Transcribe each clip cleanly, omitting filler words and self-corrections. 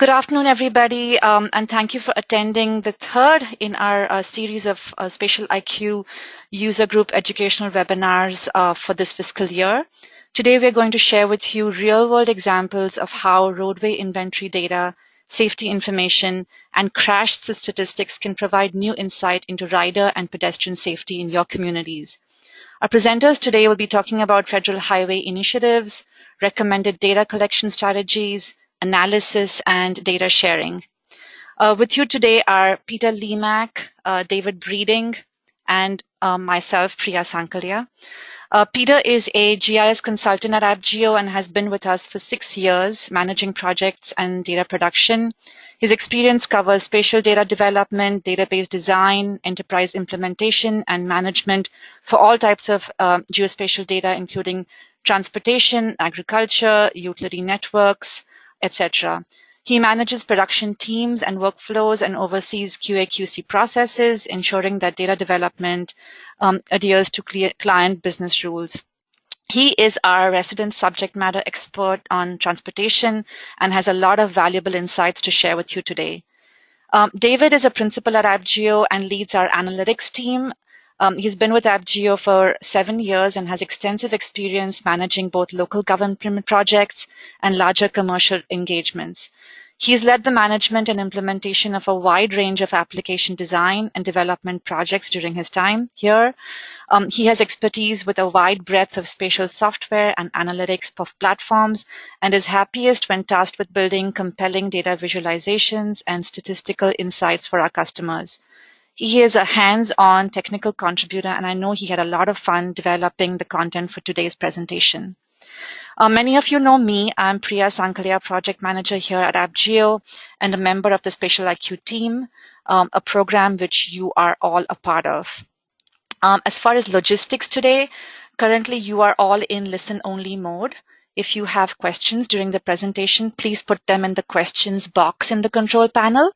Good afternoon, everybody, and thank you for attending the third in our series of Spatial IQ user group educational webinars for this fiscal year. Today, we're going to share with you real-world examples of how roadway inventory data, safety information, and crash statistics can provide new insight into rider and pedestrian safety in your communities. Our presenters today will be talking about federal highway initiatives, recommended data collection strategies, analysis, and data sharing. With you today are Peter Lemak, David Breeding, and myself, Priya Sankalia. Peter is a GIS consultant at AppGeo and has been with us for 6 years, managing projects and data production. His experience covers spatial data development, database design, enterprise implementation, and management for all types of geospatial data, including transportation, agriculture, utility networks, etc. He manages production teams and workflows and oversees QA/QC processes, ensuring that data development adheres to client business rules. He is our resident subject matter expert on transportation and has a lot of valuable insights to share with you today. David is a principal at AppGeo and leads our analytics team. He's been with AppGeo for 7 years and has extensive experience managing both local government projects and larger commercial engagements. He's led the management and implementation of a wide range of application design and development projects during his time here. He has expertise with a wide breadth of spatial software and analytics platforms and is happiest when tasked with building compelling data visualizations and statistical insights for our customers. He is a hands-on technical contributor, and I know he had a lot of fun developing the content for today's presentation. Many of you know me. I'm Priya Sankalia, project manager here at AppGeo and a member of the Spatial IQ team, a program which you are all a part of. As far as logistics today, currently you are all in listen-only mode. If you have questions during the presentation, please put them in the questions box in the control panel.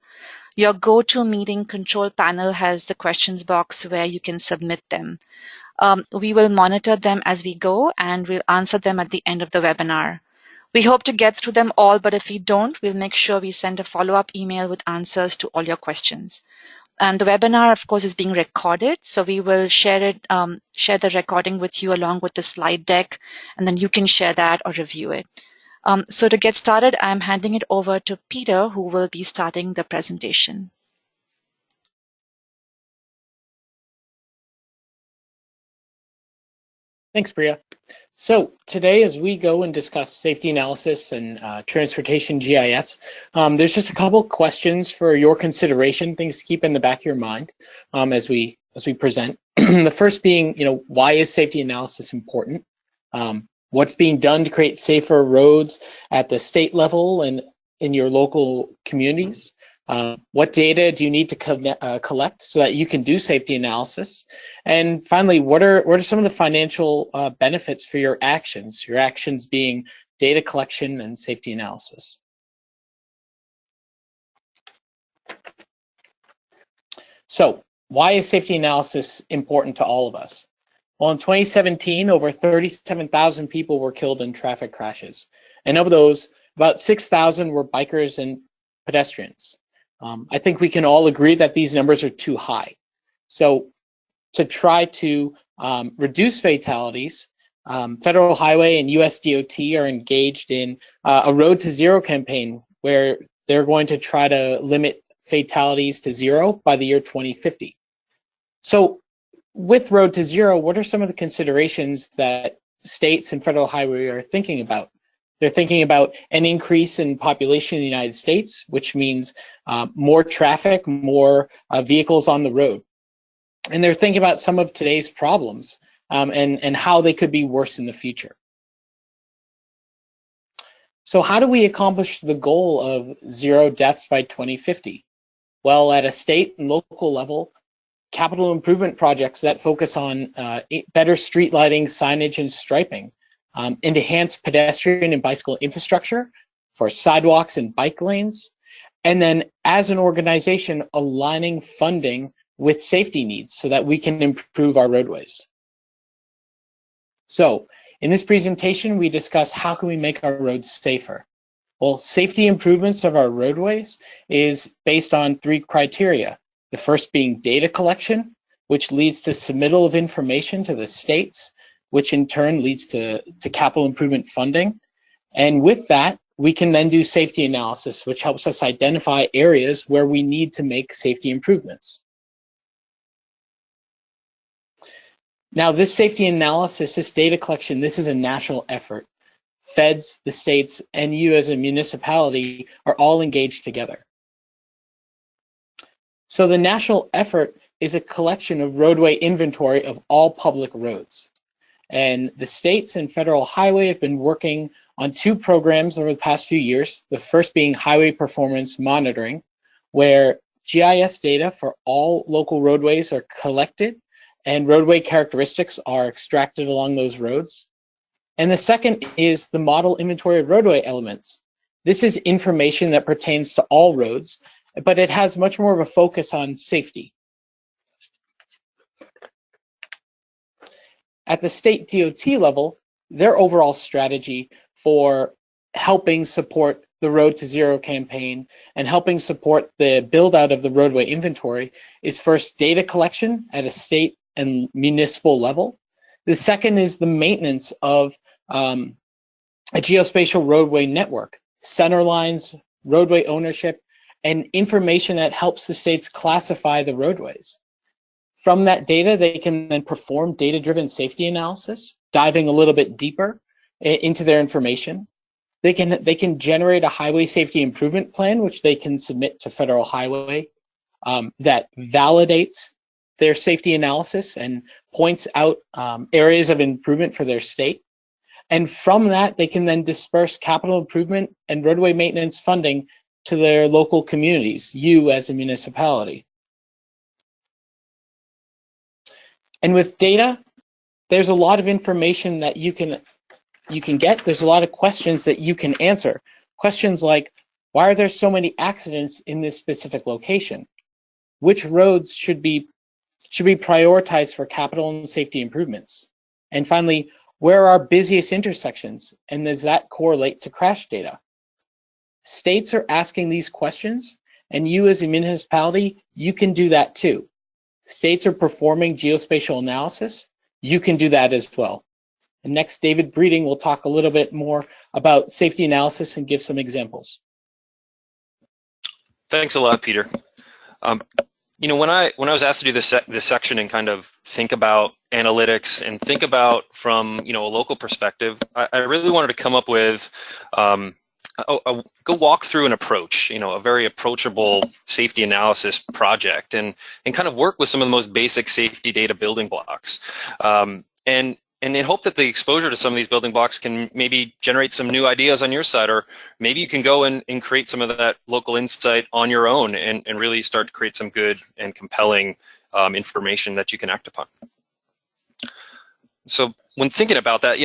Your GoToMeeting control panel has the questions box where you can submit them. We will monitor them as we go and we'll answer them at the end of the webinar. We hope to get through them all, but if we don't, we'll make sure we send a follow-up email with answers to all your questions. And the webinar, of course, is being recorded, so we will share the recording with you along with the slide deck, and then you can share that or review it. So to get started, I'm handing it over to Peter, who will be starting the presentation. Thanks, Priya. So today, as we go and discuss safety analysis and transportation GIS, there's just a couple questions for your consideration, things to keep in the back of your mind as we present. The first being, why is safety analysis important? What's being done to create safer roads at the state level and in your local communities? What data do you need to collect so that you can do safety analysis? And finally, what are some of the financial benefits for your actions being data collection and safety analysis? So why is safety analysis important to all of us? Well, in 2017, over 37,000 people were killed in traffic crashes. And of those, about 6,000 were bikers and pedestrians. I think we can all agree that these numbers are too high. So to try to reduce fatalities, Federal Highway and US DOT are engaged in a Road to Zero campaign where they're going to try to limit fatalities to zero by the year 2050. So with Road to Zero, what are some of the considerations that states and Federal Highway are thinking about? They're thinking about an increase in population in the United States, which means more traffic, more vehicles on the road. And they're thinking about some of today's problems and how they could be worse in the future. So how do we accomplish the goal of 0 deaths by 2050? Well, at a state and local level, capital improvement projects that focus on better street lighting, signage, and striping, enhanced pedestrian and bicycle infrastructure for sidewalks and bike lanes, and then as an organization, aligning funding with safety needs so that we can improve our roadways. So in this presentation, we discuss how can we make our roads safer. Well, safety improvements of our roadways is based on 3 criteria. The first being data collection, which leads to submittal of information to the states, which in turn leads to capital improvement funding. And with that, we can then do safety analysis, which helps us identify areas where we need to make safety improvements. Now, this safety analysis, this data collection, this is a national effort. Feds, the states, and you as a municipality are all engaged together. So the national effort is a collection of roadway inventory of all public roads. And the states and federal highway have been working on 2 programs over the past few years, the first being highway performance monitoring, where GIS data for all local roadways are collected and roadway characteristics are extracted along those roads. And the second is the model inventory of roadway elements. This is information that pertains to all roads, but it has much more of a focus on safety. At the state DOT level, their overall strategy for helping support the Road to Zero campaign and helping support the build out of the roadway inventory is first data collection at a state and municipal level. The second is the maintenance of a geospatial roadway network, Centerlines, roadway ownership, and information that helps the states classify the roadways. From that data, they can then perform data-driven safety analysis, diving a little bit deeper into their information. They can generate a highway safety improvement plan, which they can submit to federal highway that validates their safety analysis and points out areas of improvement for their state. And from that, they can then disperse capital improvement and roadway maintenance funding to their local communities, you as a municipality. And with data, there's a lot of information that you can get. There's a lot of questions that you can answer. Questions like, why are there so many accidents in this specific location? Which roads should be prioritized for capital and safety improvements? And finally, where are our busiest intersections? And does that correlate to crash data? States are asking these questions, and you as a municipality, you can do that too. States are performing geospatial analysis. You can do that as well. And next, David Breeding will talk a little bit more about safety analysis and give some examples. Thanks a lot, Peter. You know, when I was asked to do this section and kind of think about analytics and think about from a local perspective, I really wanted to come up with go walk through an approach, a very approachable safety analysis project, and kind of work with some of the most basic safety data building blocks. And in hope that the exposure to some of these building blocks can maybe generate some new ideas on your side, or maybe you can go and create some of that local insight on your own and really start to create some good and compelling information that you can act upon. So when thinking about that,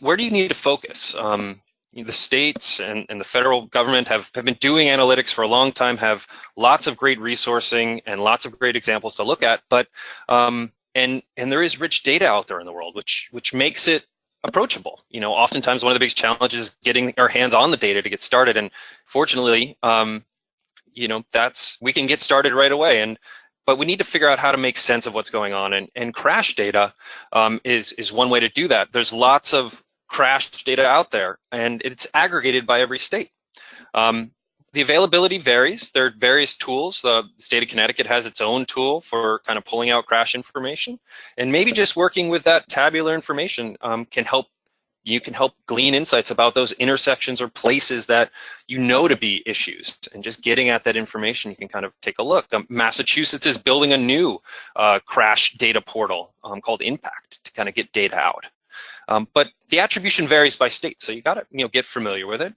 where do you need to focus? The states and the federal government have been doing analytics for a long time, have lots of great resourcing and lots of great examples to look at, but and there is rich data out there in the world, which makes it approachable. Oftentimes one of the biggest challenges is getting our hands on the data to get started. And fortunately, we can get started right away. But we need to figure out how to make sense of what's going on. And crash data is one way to do that. There's lots of crash data out there, and it's aggregated by every state. The availability varies. There are various tools. The state of Connecticut has its own tool for kind of pulling out crash information, and maybe just working with that tabular information can help glean insights about those intersections or places that to be issues, and just getting at that information, you can kind of take a look. Massachusetts is building a new crash data portal called Impact to kind of get data out. But the attribution varies by state, so you got to get familiar with it.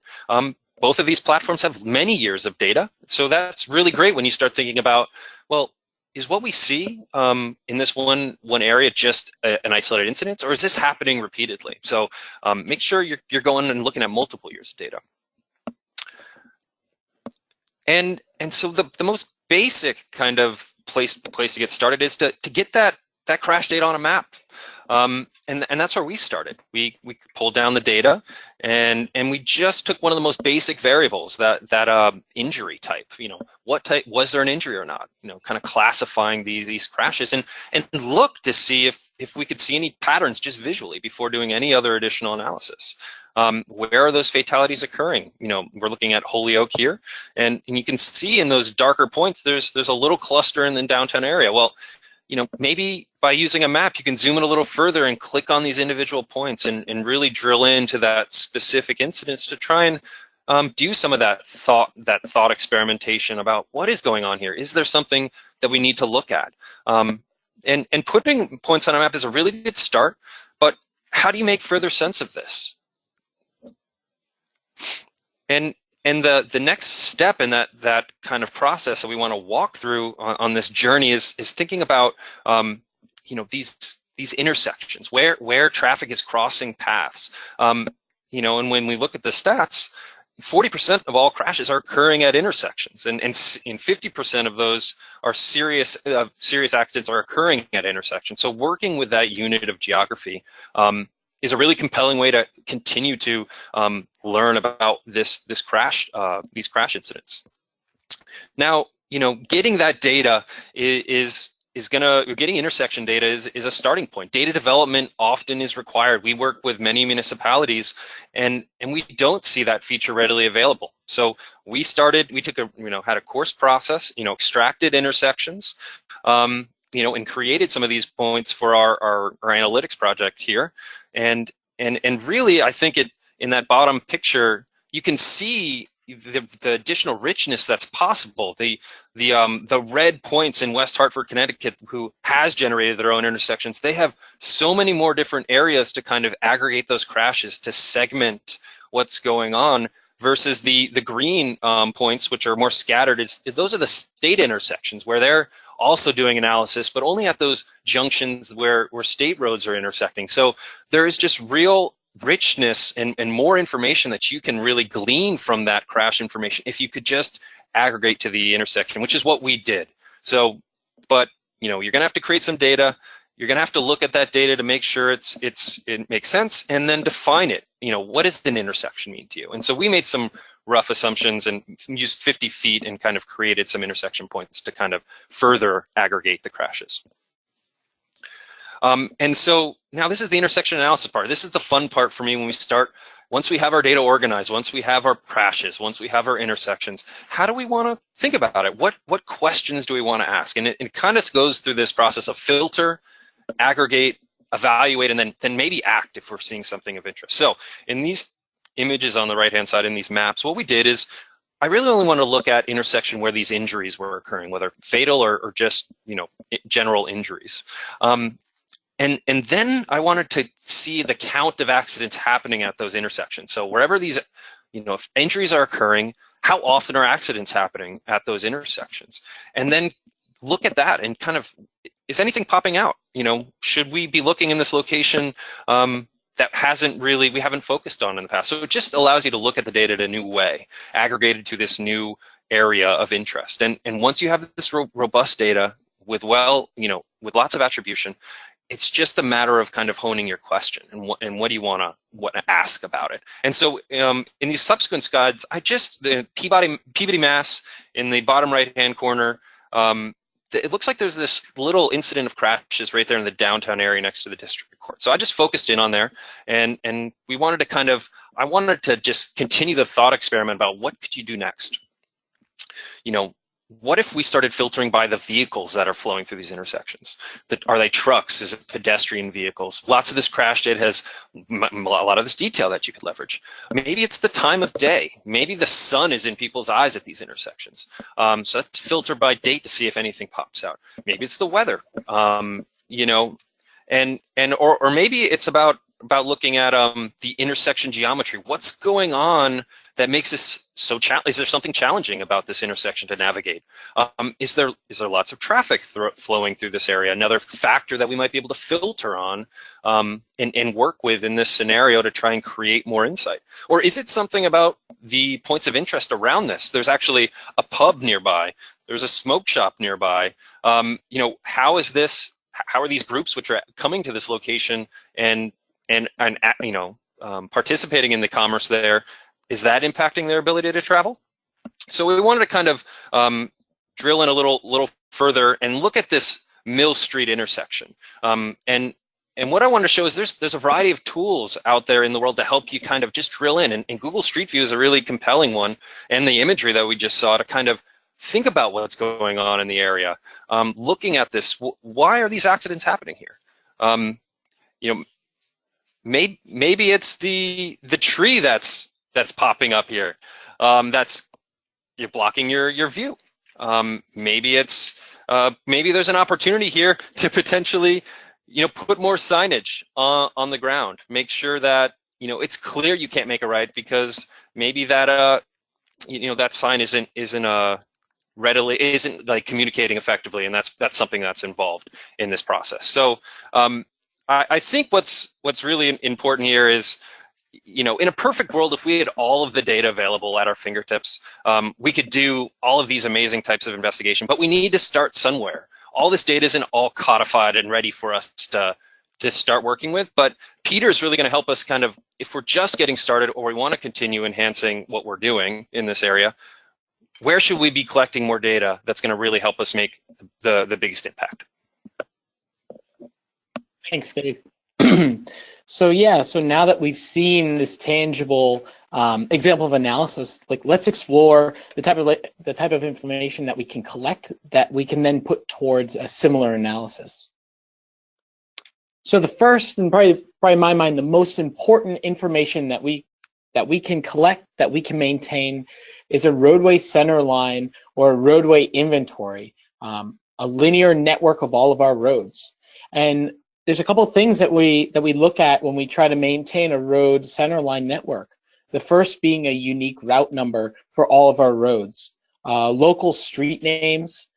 Both of these platforms have many years of data, so that's really great when you start thinking about, well, is what we see in this one area just an isolated incident, or is this happening repeatedly? So make sure you're going and looking at multiple years of data. And so the most basic kind of place to get started is to get that crash data on a map. And that's where we started. We pulled down the data, and we just took one of the most basic variables, that injury type. What type, was there an injury or not? Kind of classifying these crashes, and look to see if we could see any patterns just visually before doing any other additional analysis. Where are those fatalities occurring? We're looking at Holyoke here, and you can see in those darker points, there's a little cluster in the downtown area. Well, maybe by using a map, you can zoom in a little further and click on these individual points and really drill into that specific incident to try and do some of that thought experimentation about what is going on here. Is there something that we need to look at? And putting points on a map is a really good start, but how do you make further sense of this? And the next step in that kind of process that we want to walk through on this journey is thinking about these intersections where traffic is crossing paths. And when we look at the stats, 40% of all crashes are occurring at intersections, and 50% of those are serious accidents are occurring at intersections. So working with that unit of geography is a really compelling way to continue to learn about these crash incidents. Now, getting that data getting intersection data is a starting point. Data development often is required. We work with many municipalities, and we don't see that feature readily available. So we took had a course process, extracted intersections, and created some of these points for our analytics project here. And really, I think in that bottom picture, you can see the additional richness that's possible. The red points in West Hartford, Connecticut, who has generated their own intersections, they have so many more different areas to kind of aggregate those crashes, to segment what's going on, versus the green points, which are more scattered. Those are the state intersections where they're also doing analysis, but only at those junctions where state roads are intersecting. So there is just real richness and more information that you can really glean from that crash information if you could just aggregate to the intersection, which is what we did. So, but you're gonna have to create some data. You're gonna have to look at that data to make sure it makes sense, and then define it. What does an intersection mean to you? And so we made some rough assumptions and used 50 feet and kind of created some intersection points to kind of further aggregate the crashes. And so now this is the intersection analysis part. This is the fun part for me when we start. Once we have our data organized, once we have our crashes, once we have our intersections, how do we want to think about it? What questions do we want to ask? And it kind of goes through this process of filter, aggregate, evaluate, and then maybe act if we're seeing something of interest. So in these images on the right-hand side in these maps, what we did is I really only want to look at intersection where these injuries were occurring, whether fatal or just general injuries. And then I wanted to see the count of accidents happening at those intersections. So wherever these, if injuries are occurring, how often are accidents happening at those intersections? And then look at that and kind of, is anything popping out? Should we be looking in this location that we haven't focused on in the past? So it just allows you to look at the data in a new way, aggregated to this new area of interest. And once you have this robust data with with lots of attribution, it's just a matter of kind of honing your question and what do you want to ask about it. And so in these subsequent slides, the Peabody, Mass, in the bottom right-hand corner, it looks like there's this little incident of crashes right there in the downtown area next to the district court. So I just focused in on there, and we wanted to I wanted to just continue the thought experiment about what could you do next. What if we started filtering by the vehicles that are flowing through these intersections? Are they trucks? Is it pedestrian vehicles? Lots of this crash data has a lot of this detail that you could leverage. Maybe it's the time of day. Maybe the sun is in people's eyes at these intersections. So let's filter by date to see if anything pops out. Maybe it's the weather, or maybe it's about looking at the intersection geometry. What's going on that makes this so challenging? Is there something challenging about this intersection to navigate? Is there lots of traffic flowing through this area? Another factor that we might be able to filter on and work with in this scenario to try and create more insight. Or is it something about the points of interest around this? There's actually a pub nearby. There's a smoke shop nearby. How how are these groups which are coming to this location and you know, participating in the commerce there, is that impacting their ability to travel? So we wanted to kind of drill in a little further and look at this Mill Street intersection. And what I wanted to show is there's a variety of tools out there in the world to help you kind of just drill in. And Google Street View is a really compelling one, and the imagery that we just saw to kind of think about what's going on in the area. Looking at this, why are these accidents happening here? You know, maybe it's the tree that's popping up here. That's you're blocking your view. Maybe it's maybe there's an opportunity here to potentially, you know, put more signage on the ground. Make sure that, you know, it's clear you can't make a right because maybe that you know, that sign isn't like communicating effectively, and that's something that's involved in this process. So I think what's really important here is, you know, in a perfect world, if we had all of the data available at our fingertips, we could do all of these amazing types of investigation, but we need to start somewhere. All this data isn't all codified and ready for us to start working with, but Peter's really going to help us kind of, if we're just getting started or we want to continue enhancing what we're doing in this area, where should we be collecting more data that's going to really help us make the biggest impact? Thanks, Dave. So yeah, so now that we've seen this tangible example of analysis, like let's explore the type of information that we can collect that we can then put towards a similar analysis. So the first and probably in my mind the most important information that we can collect, that we can maintain, is a roadway center line or a roadway inventory, a linear network of all of our roads. And there's a couple of things that we look at when we try to maintain a road centerline network. The first being a unique route number for all of our roads, local street names,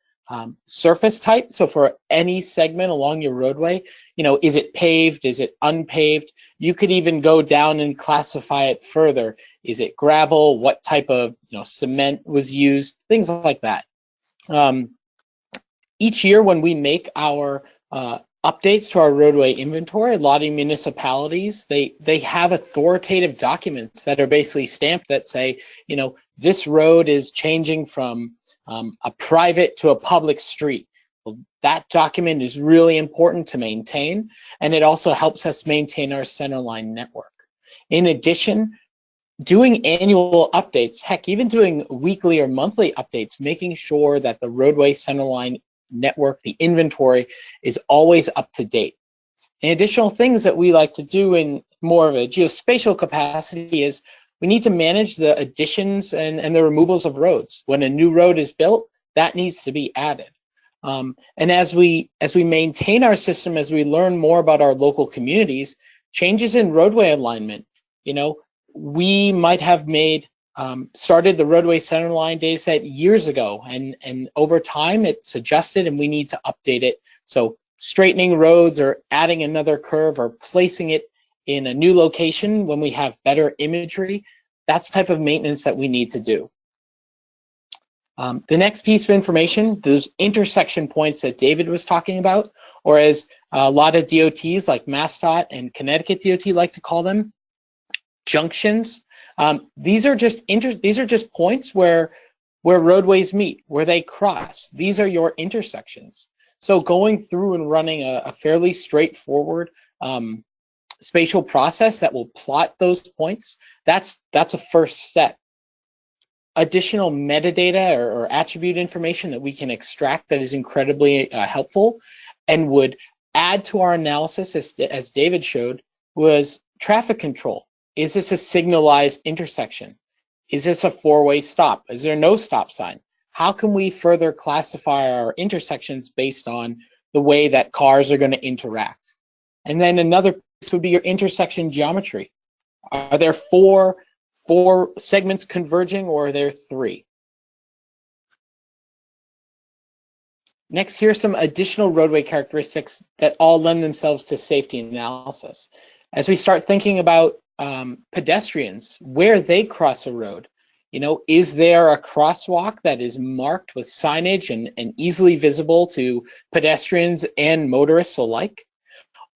surface type. So for any segment along your roadway, you know, is it paved? Is it unpaved? You could even go down and classify it further. Is it gravel? What type of, you know, cement was used? Things like that. Each year when we make our updates to our roadway inventory, a lot of municipalities, they have authoritative documents that are basically stamped that say, you know, this road is changing from a private to a public street. Well, that document is really important to maintain, and it also helps us maintain our centerline network. In addition, doing annual updates, heck, even doing weekly or monthly updates, making sure that the roadway centerline network, the inventory, is always up to date. And additional things that we like to do in more of a geospatial capacity is we need to manage the additions and the removals of roads. When a new road is built, that needs to be added. And as we maintain our system, as we learn more about our local communities, changes in roadway alignment, you know, we might have made started the roadway centerline data set years ago, and over time it's adjusted and we need to update it. So straightening roads or adding another curve or placing it in a new location when we have better imagery, that's the type of maintenance that we need to do. The next piece of information, those intersection points that David was talking about, or as a lot of DOTs like MassDOT and Connecticut DOT like to call them, junctions. These are just points where roadways meet, where they cross. These are your intersections. So going through and running a fairly straightforward spatial process that will plot those points, that's a first step. Additional metadata or attribute information that we can extract that is incredibly helpful and would add to our analysis, as David showed, was traffic control. Is this a signalized intersection? Is this a four-way stop? Is there no stop sign? How can we further classify our intersections based on the way that cars are going to interact? And then another piece would be your intersection geometry. Are there four segments converging, or are there three? Next, here are some additional roadway characteristics that all lend themselves to safety analysis. As we start thinking about pedestrians, where they cross a road, Is there a crosswalk that is marked with signage and easily visible to pedestrians and motorists alike?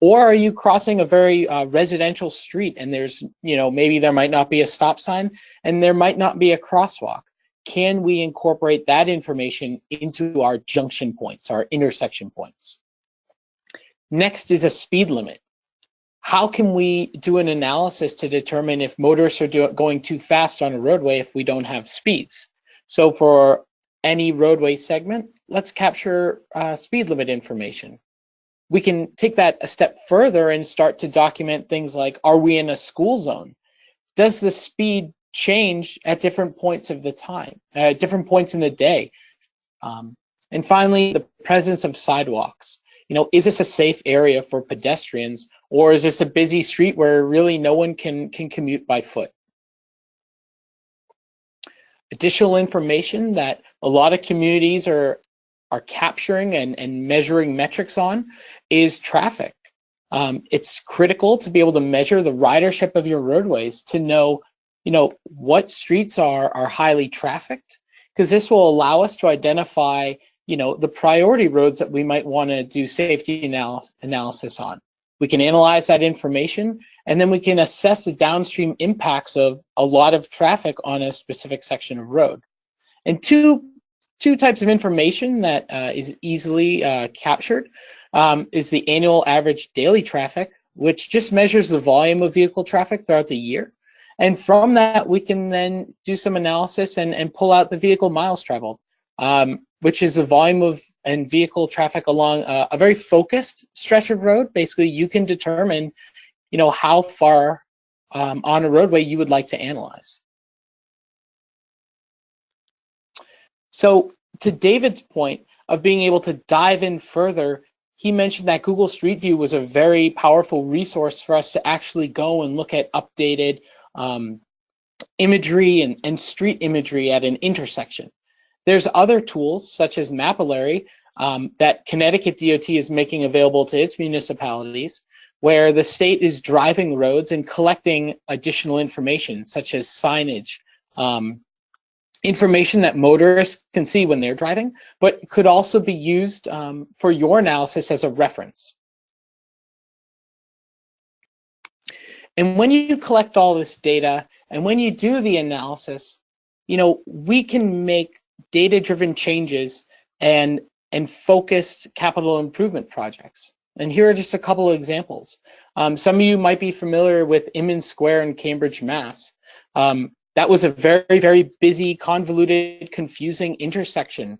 Or are you crossing a very residential street and there's, maybe there might not be a stop sign and there might not be a crosswalk? Can we incorporate that information into our junction points, our intersection points? Next is a speed limit. How can we do an analysis to determine if motorists are going too fast on a roadway if we don't have speeds? So for any roadway segment, let's capture speed limit information. We can take that a step further and start to document things like, are we in a school zone? Does the speed change at different points of the time, different points in the day? And finally, the presence of sidewalks. Is this a safe area for pedestrians, or is this a busy street where really no one can commute by foot? Additional information that a lot of communities are capturing and measuring metrics on is traffic. It's critical to be able to measure the ridership of your roadways to know, what streets are highly trafficked, because this will allow us to identify the priority roads that we might want to do safety analysis on. We can analyze that information, and then we can assess the downstream impacts of a lot of traffic on a specific section of road. And two types of information that is easily captured is the annual average daily traffic, which just measures the volume of vehicle traffic throughout the year. And from that, we can then do some analysis and pull out the vehicle miles traveled, which is the volume of and vehicle traffic along a very focused stretch of road. Basically, you can determine, how far on a roadway you would like to analyze. So to David's point of being able to dive in further, he mentioned that Google Street View was a very powerful resource for us to actually go and look at updated imagery and street imagery at an intersection. There's other tools such as Mapillary that Connecticut DOT is making available to its municipalities, where the state is driving the roads and collecting additional information such as signage, information that motorists can see when they're driving, but could also be used for your analysis as a reference. And when you collect all this data and when you do the analysis, we can make data-driven changes and focused capital improvement projects. And here are just a couple of examples. Some of you might be familiar with Inman Square in Cambridge, Mass. That was a very, very busy, convoluted, confusing intersection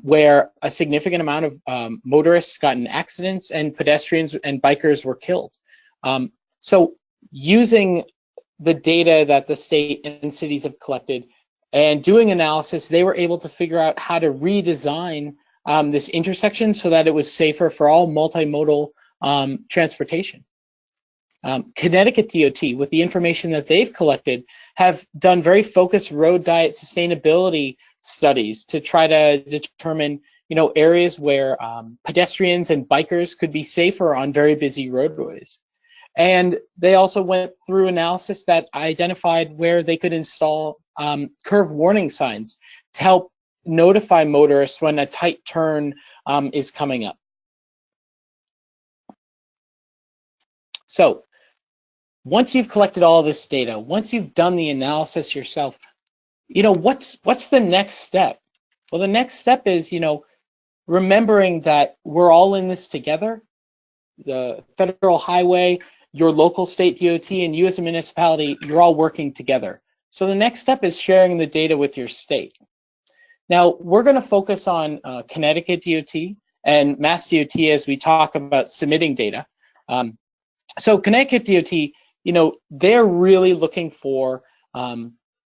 where a significant amount of motorists got in accidents and pedestrians and bikers were killed. So using the data that the state and cities have collected and doing analysis, they were able to figure out how to redesign this intersection so that it was safer for all multimodal transportation. Connecticut DOT, with the information that they've collected, have done very focused road diet sustainability studies to try to determine, areas where pedestrians and bikers could be safer on very busy roadways. And they also went through analysis that identified where they could install curve warning signs to help notify motorists when a tight turn is coming up. So once you've collected all this data, once you've done the analysis yourself, what's the next step? Well, the next step is, remembering that we're all in this together. The federal highway, your local state DOT, and you as a municipality, you're all working together. So the next step is sharing the data with your state. Now, we're going to focus on Connecticut DOT and MassDOT as we talk about submitting data. So Connecticut DOT, they're really looking for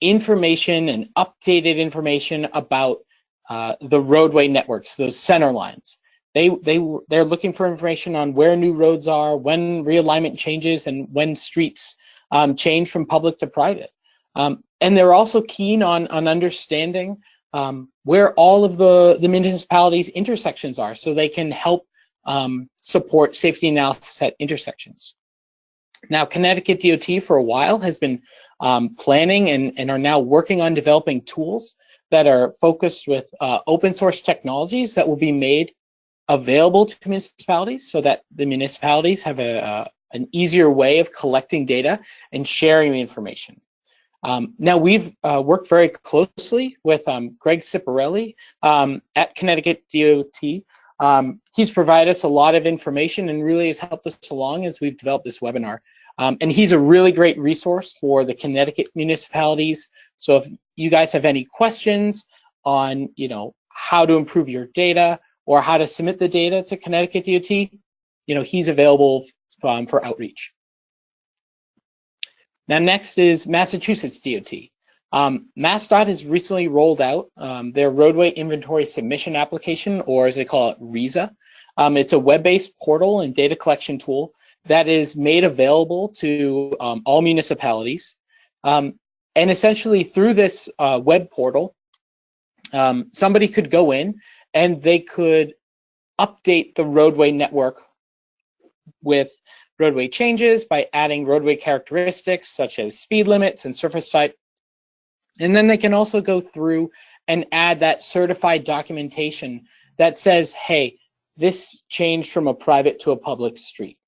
information and updated information about the roadway networks, those Centerlines. They're looking for information on where new roads are, when realignment changes, and when streets change from public to private. And they're also keen on understanding where all of the municipalities' intersections are, so they can help support safety analysis at intersections. Now, Connecticut DOT for a while has been planning and are now working on developing tools that are focused with open source technologies that will be made available to municipalities so that the municipalities have an easier way of collecting data and sharing the information. Now we've worked very closely with Greg Ciparelli at Connecticut DOT. He's provided us a lot of information and really has helped us along as we've developed this webinar. And he's a really great resource for the Connecticut municipalities. So if you guys have any questions on, how to improve your data or how to submit the data to Connecticut DOT, he's available for outreach. Now next is Massachusetts DOT. MassDOT has recently rolled out their roadway inventory submission application, or as they call it, RISA. It's a web-based portal and data collection tool that is made available to all municipalities. And essentially through this web portal, somebody could go in and they could update the roadway network with roadway changes by adding roadway characteristics such as speed limits and surface type. And then they can also go through and add that certified documentation that says, hey, this changed from a private to a public street.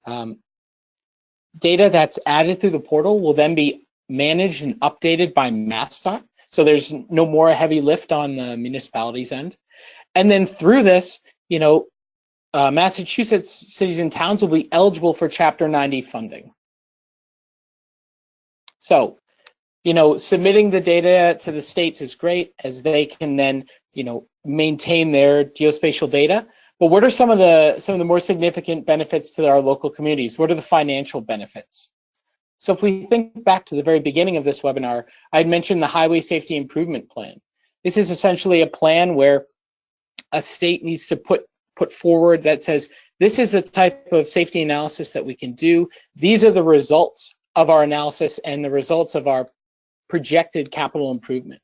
Data that's added through the portal will then be managed and updated by MassDOT. So there's no more heavy lift on the municipality's end. And then through this, Massachusetts cities and towns will be eligible for Chapter 90 funding. So, submitting the data to the states is great as they can then, maintain their geospatial data. But what are some of the more significant benefits to our local communities? What are the financial benefits? So if we think back to the very beginning of this webinar, I'd mentioned the Highway Safety Improvement Plan. This is essentially a plan where a state needs to put forward that says, this is the type of safety analysis that we can do. These are the results of our analysis and the results of our projected capital improvement.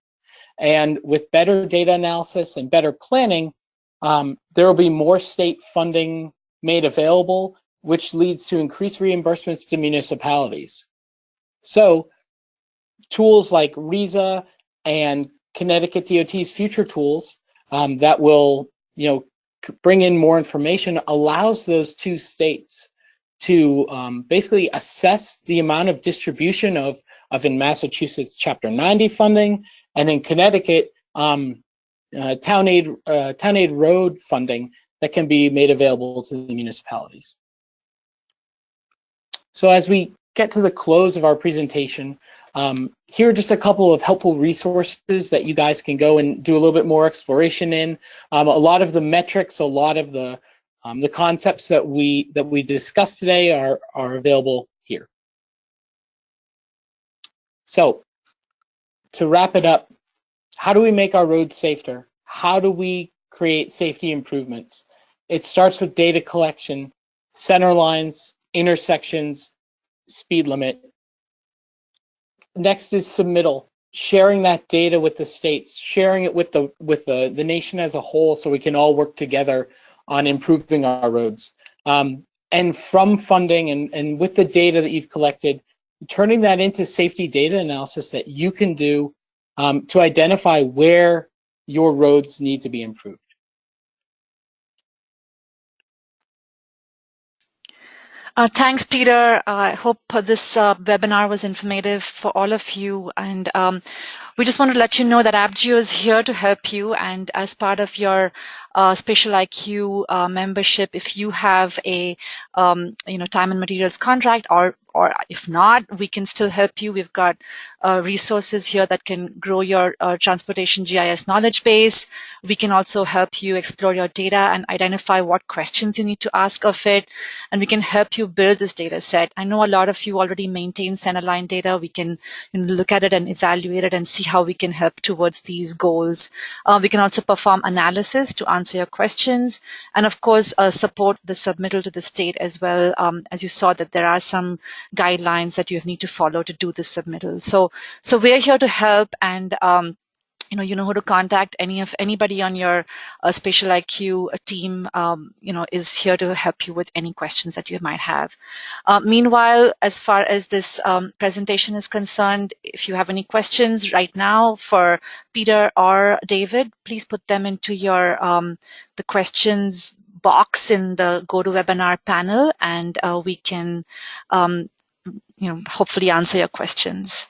And with better data analysis and better planning, there will be more state funding made available, which leads to increased reimbursements to municipalities. So tools like RISA and Connecticut DOT's future tools that will, bring in more information allows those two states to basically assess the amount of distribution of in Massachusetts Chapter 90 funding, and in Connecticut town aid road funding that can be made available to the municipalities. So as we get to the close of our presentation, here are just a couple of helpful resources that you guys can go and do a little bit more exploration in. A lot of the metrics, a lot of the concepts that we discussed today are available here. So to wrap it up, how do we make our roads safer? How do we create safety improvements? It starts with data collection, center lines, intersections, speed limit. Next is submittal, sharing that data with the states, sharing it with the nation as a whole so we can all work together on improving our roads. And from funding and with the data that you've collected, turning that into safety data analysis that you can do to identify where your roads need to be improved. Thanks, Peter. I hope this webinar was informative for all of you. And we just want to let you know that AppGeo is here to help you. And as part of your Spatial IQ membership, if you have a time and materials contract, or if not, we can still help you. We've got resources here that can grow your transportation GIS knowledge base. We can also help you explore your data and identify what questions you need to ask of it. And we can help you build this data set. I know a lot of you already maintain Centerline data. We can look at it and evaluate it and see how we can help towards these goals. We can also perform analysis to answer your questions, and of course support the submittal to the state as well. As you saw that there are some guidelines that you need to follow to do this submittal. So we're here to help, and you know who to contact. Anybody on your Spatial IQ team, is here to help you with any questions that you might have. Meanwhile, as far as this presentation is concerned, if you have any questions right now for Peter or David, please put them into your the questions box in the GoToWebinar panel, and we can hopefully answer your questions.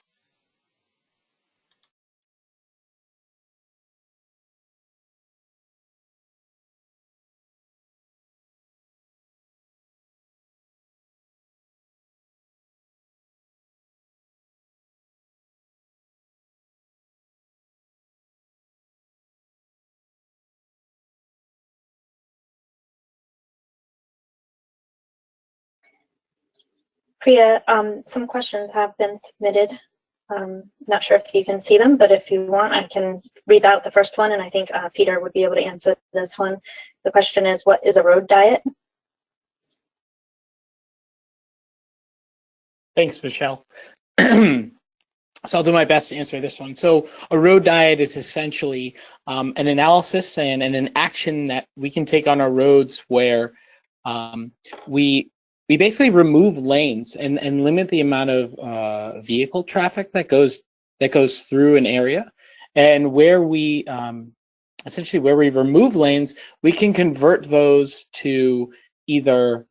Priya, some questions have been submitted. Not sure if you can see them, but if you want, I can read out the first one, and I think Peter would be able to answer this one. The question is, what is a road diet? Thanks, Michelle. So I'll do my best to answer this one. So a road diet is essentially an analysis and an action that we can take on our roads where we basically remove lanes and limit the amount of vehicle traffic that goes through an area, and where we essentially where we remove lanes, we can convert those to either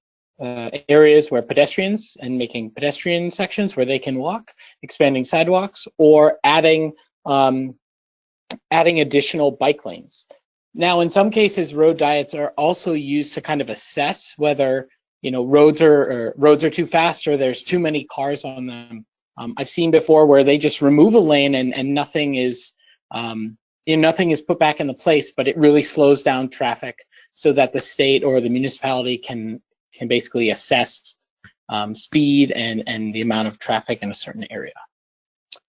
areas where pedestrians, and making pedestrian sections where they can walk, expanding sidewalks, or adding additional bike lanes. Now, in some cases, road diets are also used to kind of assess whether roads are too fast or there's too many cars on them. I've seen before where they just remove a lane and nothing is nothing is put back into place, but it really slows down traffic so that the state or the municipality can basically assess speed and the amount of traffic in a certain area.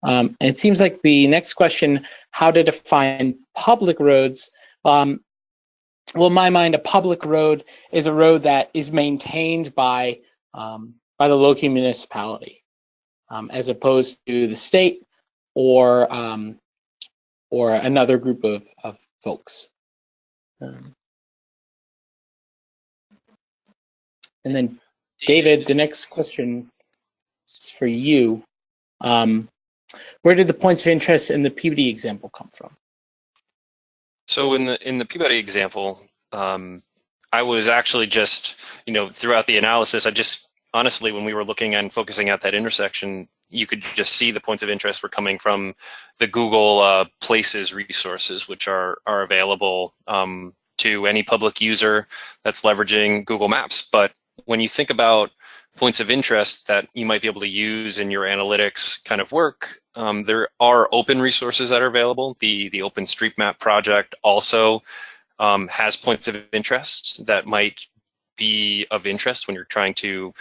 And it seems like the next question, how to define public roads. Well, in my mind, a public road is a road that is maintained by the local municipality, as opposed to the state or another group of folks. And then, David, the next question is for you. Where did the points of interest in the Peabody example come from? So in the Peabody example, I was actually just, throughout the analysis, honestly, when we were looking and focusing at that intersection, you could just see the points of interest were coming from the Google Places resources, which are available to any public user that's leveraging Google Maps. But when you think about points of interest that you might be able to use in your analytics kind of work, there are open resources that are available. The OpenStreetMap project also has points of interest that might be of interest when you're trying to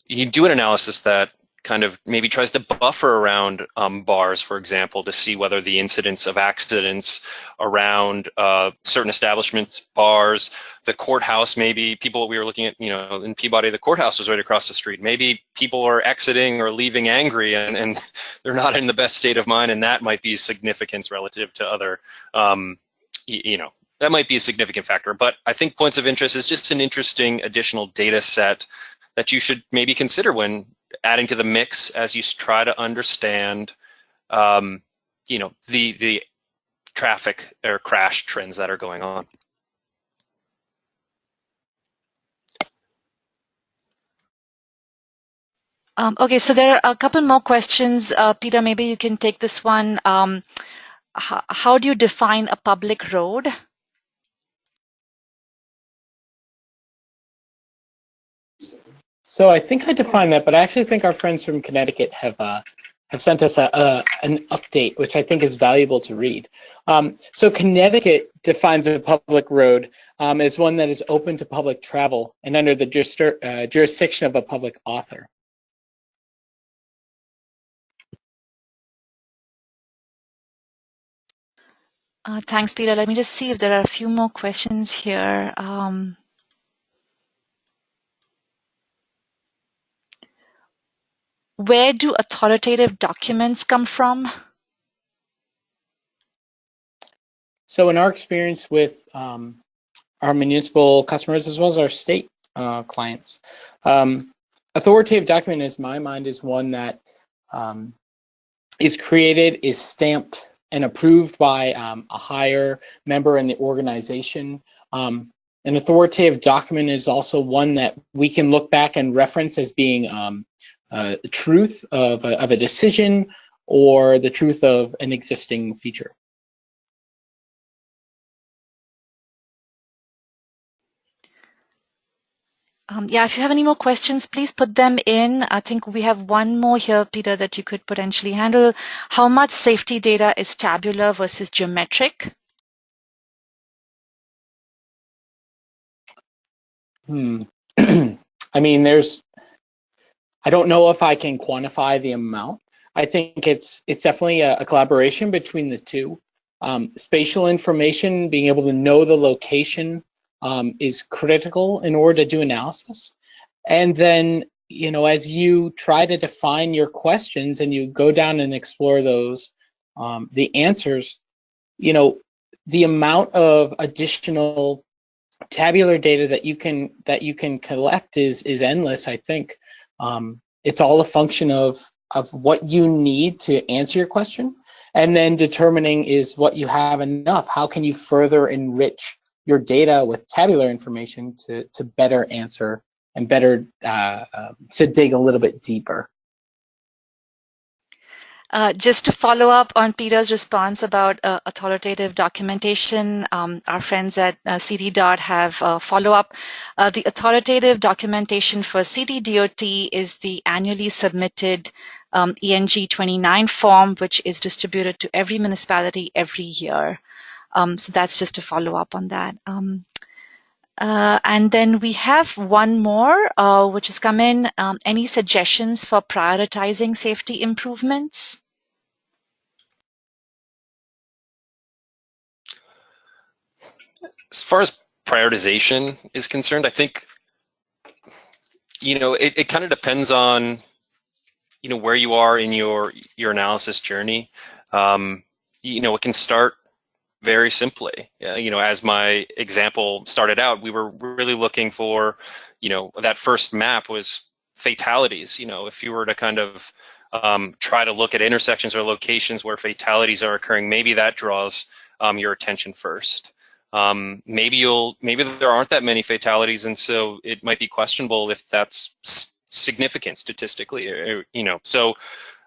you do an analysis that kind of maybe tries to buffer around bars, for example, to see whether the incidence of accidents around certain establishments, bars, the courthouse, maybe we were looking at, in Peabody, the courthouse was right across the street. Maybe people are exiting or leaving angry and they're not in the best state of mind, and that might be significance relative to other, that might be a significant factor. But I think points of interest is just an interesting additional data set that you should maybe consider when adding to the mix as you try to understand, the traffic or crash trends that are going on. Okay, so there are a couple more questions. Peter, maybe you can take this one. How do you define a public road? So I think I defined that, but I actually think our friends from Connecticut have sent us an update, which I think is valuable to read. So Connecticut defines a public road as one that is open to public travel and under the jurisdiction of a public author. Thanks, Peter. Let me just see if there are a few more questions here. Where do authoritative documents come from? So in our experience with our municipal customers as well as our state clients, authoritative document, in my mind, is one that is created, is stamped, and approved by a higher member in the organization. An authoritative document is also one that we can look back and reference as being the truth of a decision or the truth of an existing feature. Yeah, if you have any more questions, please put them in. I think we have one more here, Peter, that you could potentially handle. How much safety data is tabular versus geometric? I mean, I don't know if I can quantify the amount. I think it's definitely a collaboration between the two. Spatial information, being able to know the location, is critical in order to do analysis. And then, you know, as you try to define your questions and you go down and explore those, the answers, you know, the amount of additional tabular data that you can collect is endless. I think it's all a function of what you need to answer your question, and then determining is what you have enough. How can you further enrich your data with tabular information to better answer and better to dig a little bit deeper. Just to follow up on Peter's response about authoritative documentation, our friends at CTDOT have a follow-up. The authoritative documentation for CTDOT is the annually submitted ENG 29 form, which is distributed to every municipality every year. So that's just a follow-up on that. And then we have one more, which has come in. Any suggestions for prioritizing safety improvements? As far as prioritization is concerned, I think, you know, it kind of depends on, you know, where you are in your analysis journey. You know, it can start very simply. You know, as my example started out, we were really looking for, you know, that first map was fatalities. You know, if you were to kind of try to look at intersections or locations where fatalities are occurring, maybe that draws your attention first. Maybe there aren't that many fatalities, and so it might be questionable if that's significant statistically, or, you know. So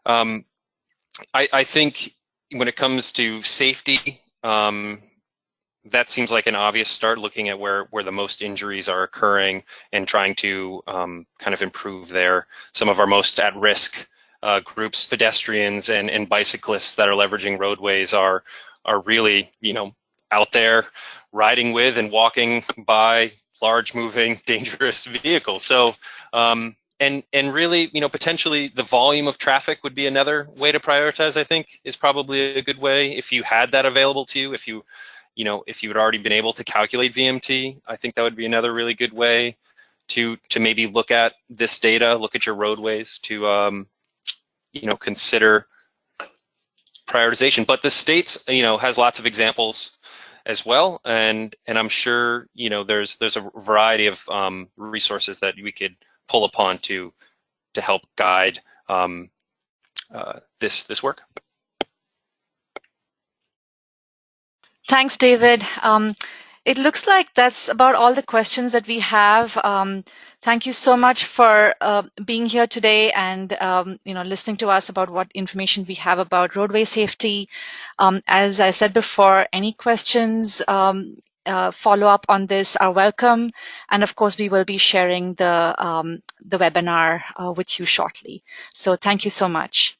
I think when it comes to safety, that seems like an obvious start, looking at where the most injuries are occurring and trying to kind of improve there. Some of our most at-risk groups, pedestrians and bicyclists that are leveraging roadways are really, you know, out there riding with and walking by large moving dangerous vehicles. So and really, you know, potentially the volume of traffic would be another way to prioritize. I think is probably a good way if you had that available to you. If you had already been able to calculate VMT, I think that would be another really good way to maybe look at this data, look at your roadways to you know, consider prioritization. But the states, you know, has lots of examples as well, and I'm sure, you know, there's a variety of resources that we could pull upon to help guide this work. Thanks, David. It looks like that's about all the questions that we have. Thank you so much for being here today and you know, listening to us about what information we have about roadway safety. As I said before, any questions, follow up on this are welcome, and of course we will be sharing the webinar with you shortly. So thank you so much.